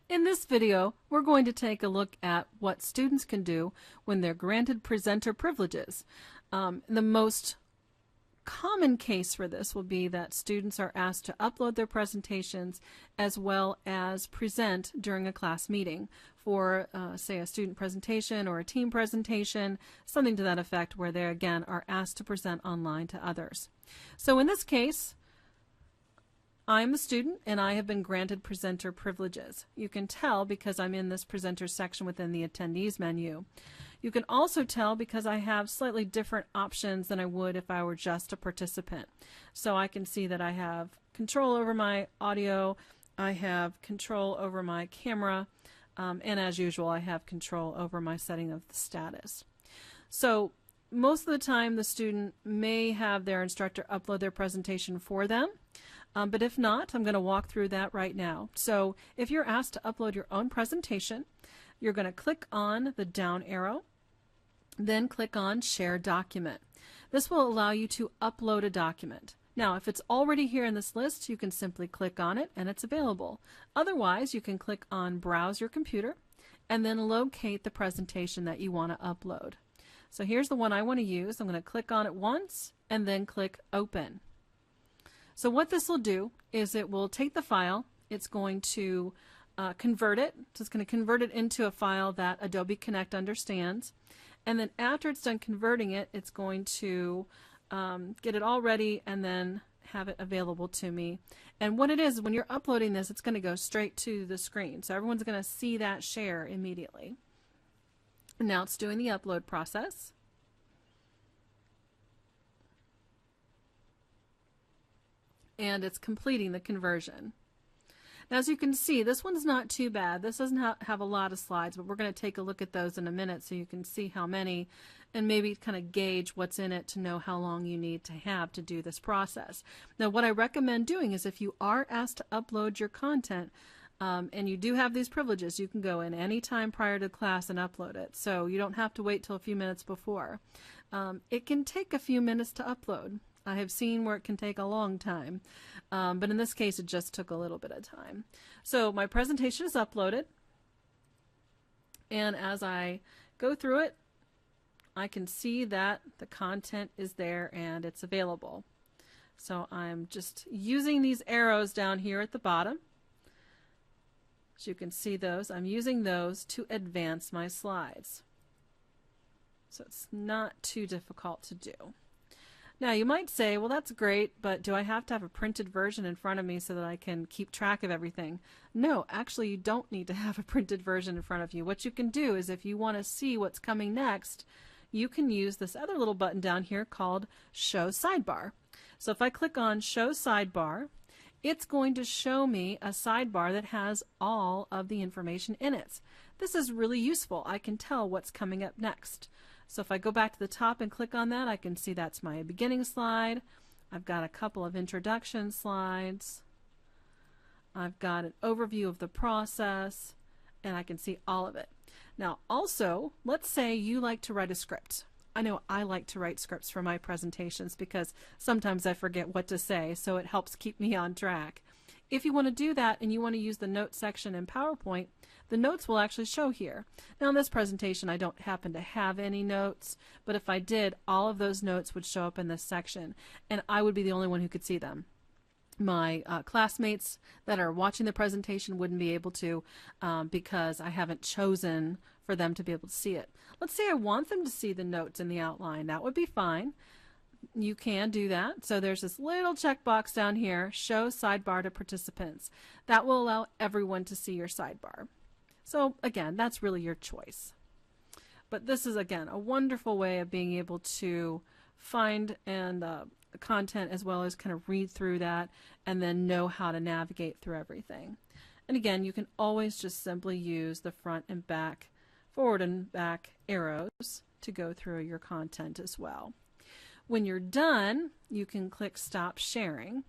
In this video, we're going to take a look at what students can do when they're granted presenter privileges. The most common case for this will be that students are asked to upload their presentations as well as present during a class meeting for, say, a student presentation or a team presentation, something to that effect, where they again are asked to present online to others. So in this case, I'm the student and I have been granted presenter privileges. You can tell because I'm in this presenter section within the attendees menu. You can also tell because I have slightly different options than I would if I were just a participant. So I can see that I have control over my audio, I have control over my camera, and as usual I have control over my setting of the status. So most of the time the student may have their instructor upload their presentation for them. But if not, I'm going to walk through that right now. So if you're asked to upload your own presentation, you're going to click on the down arrow, then click on Share Document. This will allow you to upload a document. Now, if it's already here in this list, you can simply click on it and it's available. Otherwise, you can click on Browse Your Computer and then locate the presentation that you want to upload. So here's the one I want to use. I'm going to click on it once and then click Open. So what this will do is it will take the file, it's going to convert it, so it's going to convert it into a file that Adobe Connect understands, and then after it's done converting it, it's going to get it all ready and then have it available to me. And what it is, when you're uploading this, it's going to go straight to the screen, so everyone's going to see that share immediately. And now it's doing the upload process. And it's completing the conversion. Now, as you can see, this one's not too bad. This doesn't have a lot of slides, but we're going to take a look at those in a minute so you can see how many and maybe kind of gauge what's in it to know how long you need to have to do this process. Now, what I recommend doing is if you are asked to upload your content and you do have these privileges, you can go in any time prior to class and upload it. So you don't have to wait till a few minutes before. It can take a few minutes to upload. I have seen where it can take a long time, but in this case it just took a little bit of time. So my presentation is uploaded, and as I go through it, I can see that the content is there and it's available. So I'm just using these arrows down here at the bottom. As you can see those, I'm using those to advance my slides. So it's not too difficult to do. Now you might say, well, that's great, but do I have to have a printed version in front of me so that I can keep track of everything? No, actually you don't need to have a printed version in front of you. What you can do is if you want to see what's coming next, you can use this other little button down here called Show Sidebar. So if I click on Show Sidebar, it's going to show me a sidebar that has all of the information in it. This is really useful. I can tell what's coming up next. So if I go back to the top and click on that, I can see that's my beginning slide. I've got a couple of introduction slides. I've got an overview of the process, and I can see all of it. Now also, let's say you like to write a script. I know I like to write scripts for my presentations because sometimes I forget what to say, so it helps keep me on track. If you want to do that and you want to use the notes section in PowerPoint, the notes will actually show here. Now in this presentation I don't happen to have any notes, but if I did, all of those notes would show up in this section and I would be the only one who could see them. My classmates that are watching the presentation wouldn't be able to because I haven't chosen for them to be able to see it. Let's say I want them to see the notes in the outline. That would be fine. You can do that. So there's this little checkbox down here, Show Sidebar to Participants. That will allow everyone to see your sidebar. So again, that's really your choice. But this is again a wonderful way of being able to find and content as well as kind of read through that and then know how to navigate through everything. And again, you can always just simply use the front and back, forward and back arrows to go through your content as well. When you're done, you can click Stop Sharing,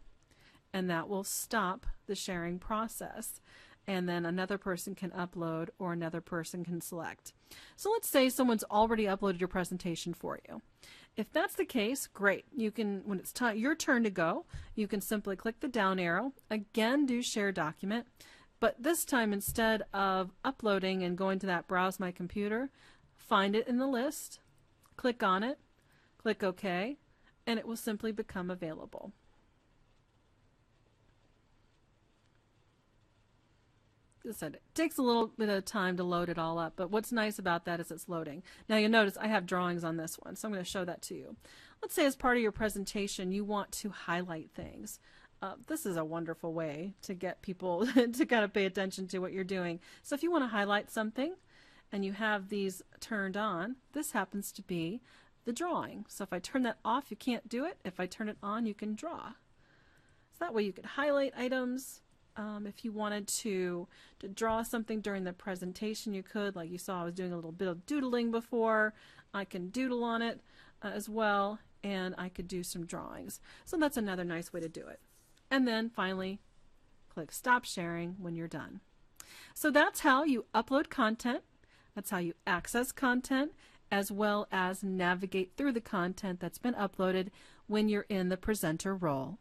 and that will stop the sharing process. And then another person can upload or another person can select. So let's say someone's already uploaded your presentation for you. If that's the case, great. You can, when it's your turn to go, you can simply click the down arrow, again do Share Document, But this time, instead of uploading and going to that Browse My Computer, find it in the list, click on it, click OK, and it will simply become available. As I said, it takes a little bit of time to load it all up, but what's nice about that is it's loading. Now you'll notice I have drawings on this one, so I'm going to show that to you. Let's say as part of your presentation you want to highlight things. This is a wonderful way to get people to kind of pay attention to what you're doing. So if you want to highlight something and you have these turned on, this happens to be the drawing. So if I turn that off, you can't do it. If I turn it on, you can draw. So that way you could highlight items. If you wanted to draw something during the presentation, you could. Like you saw, I was doing a little bit of doodling before. I can doodle on it as well, and I could do some drawings. So that's another nice way to do it. And then finally, click Stop Sharing when you're done. So that's how you upload content. That's how you access content, as well as navigate through the content that's been uploaded when you're in the presenter role.